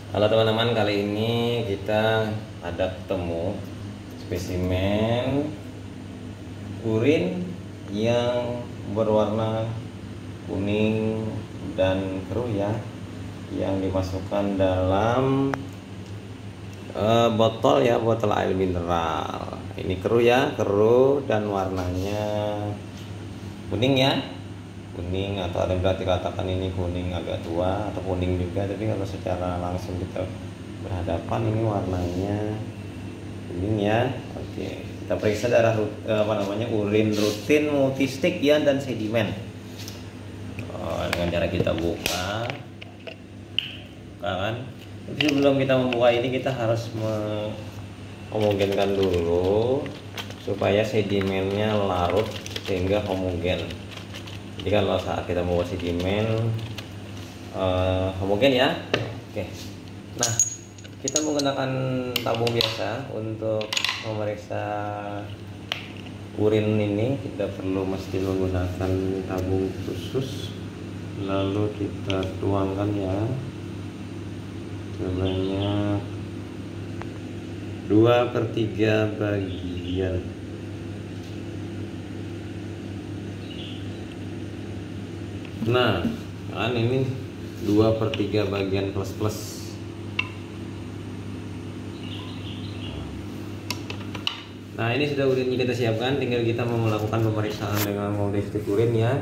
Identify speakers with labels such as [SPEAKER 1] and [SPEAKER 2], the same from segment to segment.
[SPEAKER 1] Halo teman-teman, kali ini kita ada ketemu spesimen urin yang berwarna kuning dan keruh ya, yang dimasukkan dalam botol ya, botol air mineral. Ini keruh ya, keruh dan warnanya kuning ya, kuning, atau ada berarti katakan ini kuning agak tua atau kuning juga, tapi kalau secara langsung kita berhadapan ini warnanya kuning ya. Oke, kita periksa darah urin rutin, multistik ya, dan sedimen. Dengan cara kita buka kan. Tapi sebelum kita membuka ini kita harus homogenkan dulu supaya sedimennya larut sehingga homogen. Jadi kalau saat kita membuat sedimen homogen ya. Oke. Nah, kita menggunakan tabung biasa untuk memeriksa urin ini. Kita perlu mesti menggunakan tabung khusus. Lalu kita tuangkan ya sebanyak 2/3 bagian. Nah, kan ini 2/3 bagian plus. Nah, ini sudah urinnya kita siapkan, tinggal kita mau melakukan pemeriksaan dengan multistik urin ya.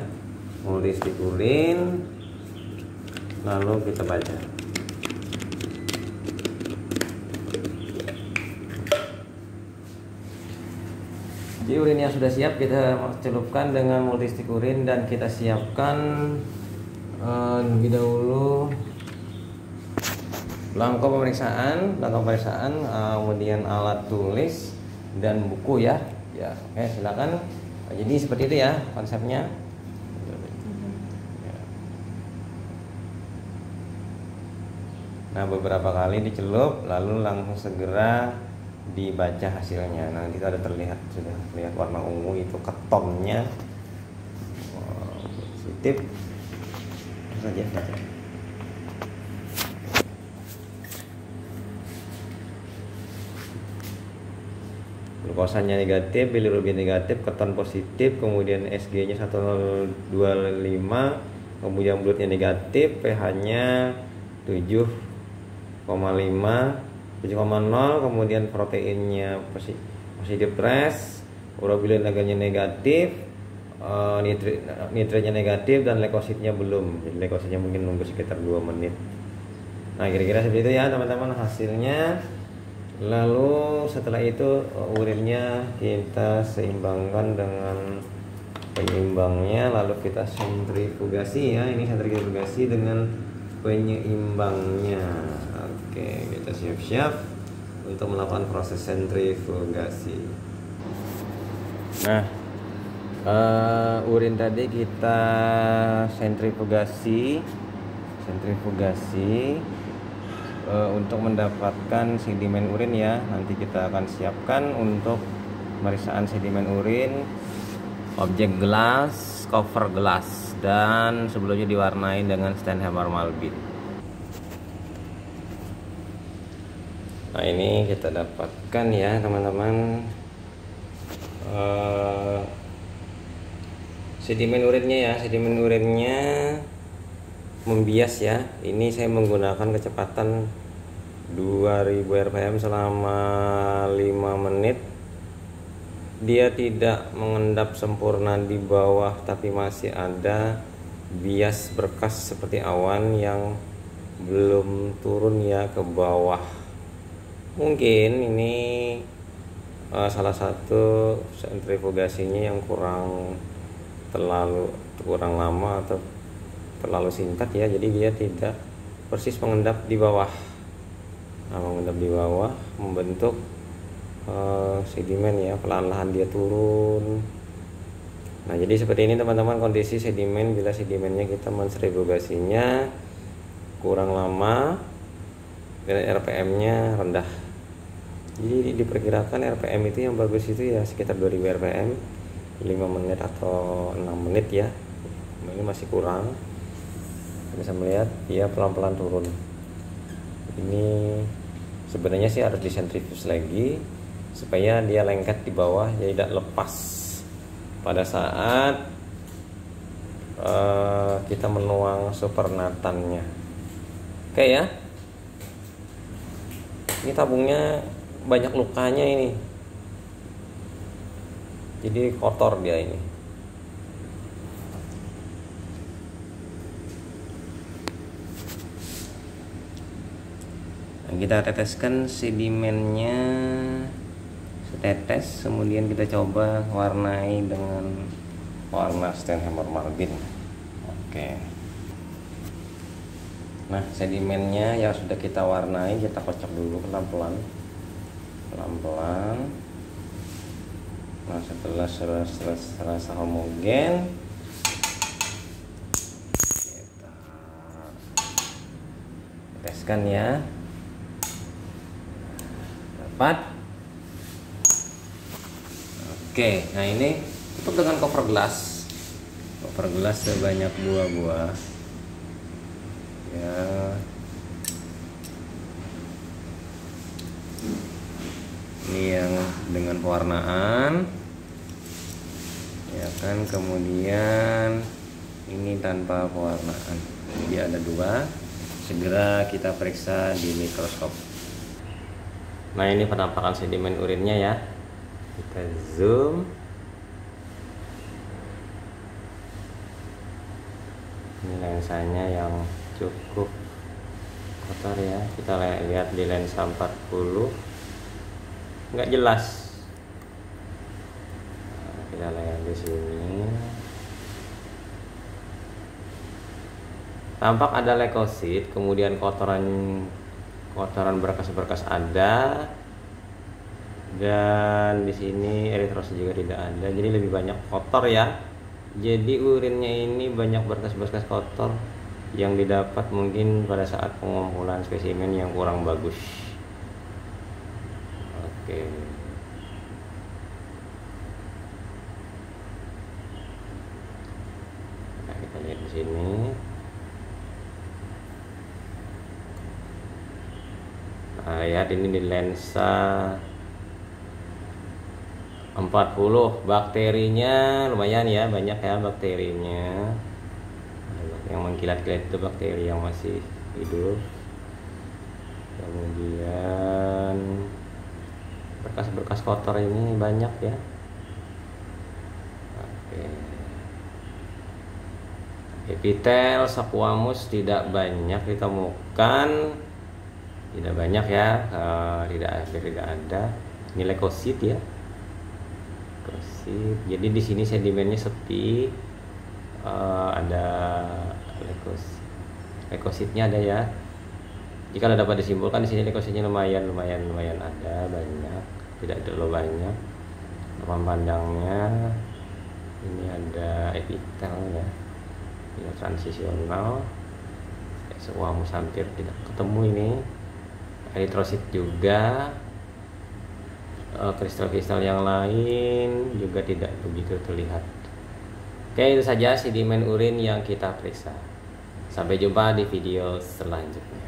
[SPEAKER 1] Multistik urin, lalu kita baca. Jadi urinnya sudah siap, kita celupkan dengan multistik urin dan kita siapkan lebih dahulu belangko pemeriksaan, kemudian alat tulis dan buku ya. Ya, oke, silakan. Jadi seperti itu ya konsepnya. Nah, beberapa kali dicelup lalu langsung segera dibaca hasilnya. Nah, kita sudah terlihat warna ungu, itu ketonnya positif saja baca. Glukosanya negatif, bilirubin negatif, keton positif, kemudian SG-nya 1,025, kemudian bloodnya negatif, pH-nya 7,0, kemudian proteinnya positif res, urobilin agarnya negatif, nitritnya negatif, dan leukositnya belum. Jadi leukositnya mungkin nunggu sekitar 2 menit. Nah, kira-kira seperti itu ya teman-teman hasilnya. Lalu setelah itu urinnya kita seimbangkan dengan penyeimbangnya, lalu kita sentrifugasi ya. Ini sentrifugasi dengan penyeimbangnya. Oke, kita siap-siap untuk melakukan proses sentrifugasi. Nah, urin tadi kita sentrifugasi untuk mendapatkan sedimen urin ya. Nanti kita akan siapkan untuk pemeriksaan sedimen urin, objek gelas, cover gelas, dan sebelumnya diwarnai dengan Steinheimer Malbin. Nah, ini kita dapatkan ya teman-teman sedimen urinnya ya. Sedimen urinnya membias ya. Ini saya menggunakan kecepatan 2000 rpm selama 5 menit. Dia tidak mengendap sempurna di bawah, tapi masih ada bias berkas seperti awan yang belum turun ya ke bawah. Mungkin ini salah satu sentrifugasinya yang kurang lama atau terlalu singkat ya, jadi dia tidak persis mengendap di bawah. Nah, mengendap di bawah membentuk sedimen ya, pelan-pelan dia turun. Nah, jadi seperti ini teman-teman kondisi sedimen bila sedimennya kita mensentrifugasinya kurang lama dan RPM-nya rendah. Jadi diperkirakan RPM itu yang bagus itu ya sekitar 2000 RPM 5 menit atau 6 menit ya. Ini masih kurang. Bisa melihat dia pelan-pelan turun. Ini sebenarnya sih harus disentrifuge lagi supaya dia lengket di bawah, jadi tidak lepas pada saat kita menuang supernatannya. Oke ya, ini tabungnya banyak lukanya ini, jadi kotor dia ini. Nah, kita teteskan sedimennya setetes, kemudian kita coba warnai dengan warna Steinheimer Malbin. Oke. Nah, sedimennya yang sudah kita warnai kita kocok dulu pelan-pelan. Nah, setelah serasa homogen, kita teskan ya. Dapat. Oke, nah ini tutup dengan cover gelas sebanyak 2 buah ya. Ini yang dengan pewarnaan ya kan, kemudian ini tanpa pewarnaan, jadi ada 2. Segera kita periksa di mikroskop. Nah, ini penampakan sedimen urinnya ya, kita zoom. Ini lensanya yang cukup kotor ya, kita lihat di lensa 40 nggak jelas. Nah, kita lihat di sini tampak ada leukosit, kemudian kotoran berkas-berkas ada, dan di sini eritrosit juga tidak ada, jadi lebih banyak kotor ya. Jadi urinnya ini banyak berkas-berkas kotor yang didapat mungkin pada saat pengumpulan spesimen yang kurang bagus. Oke. Nah, kita lihat di sini. Nah, lihat ini di lensa 40, bakterinya lumayan ya, banyak ya bakterinya. Yang mengkilat-kilat itu bakteri yang masih hidup. Kemudian berkas-berkas kotor ini banyak ya. Oke. Epitel squamous tidak banyak ditemukan. Tidak banyak ya, tidak ada. Ini leukosit ya, leukosit. Jadi di sini sedimennya sepi, ada leukositnya ada ya. Jika dapat disimpulkan di sini leukositnya lumayan ada, banyak, tidak terlalu banyak. Ruang pandangnya ini ada epitel ya, ini transisional. Squamous hampir tidak ketemu ini. Eritrosit juga, kristal-kristal yang lain juga tidak begitu terlihat. Oke, itu saja sedimen urin yang kita periksa. Sampai jumpa di video selanjutnya.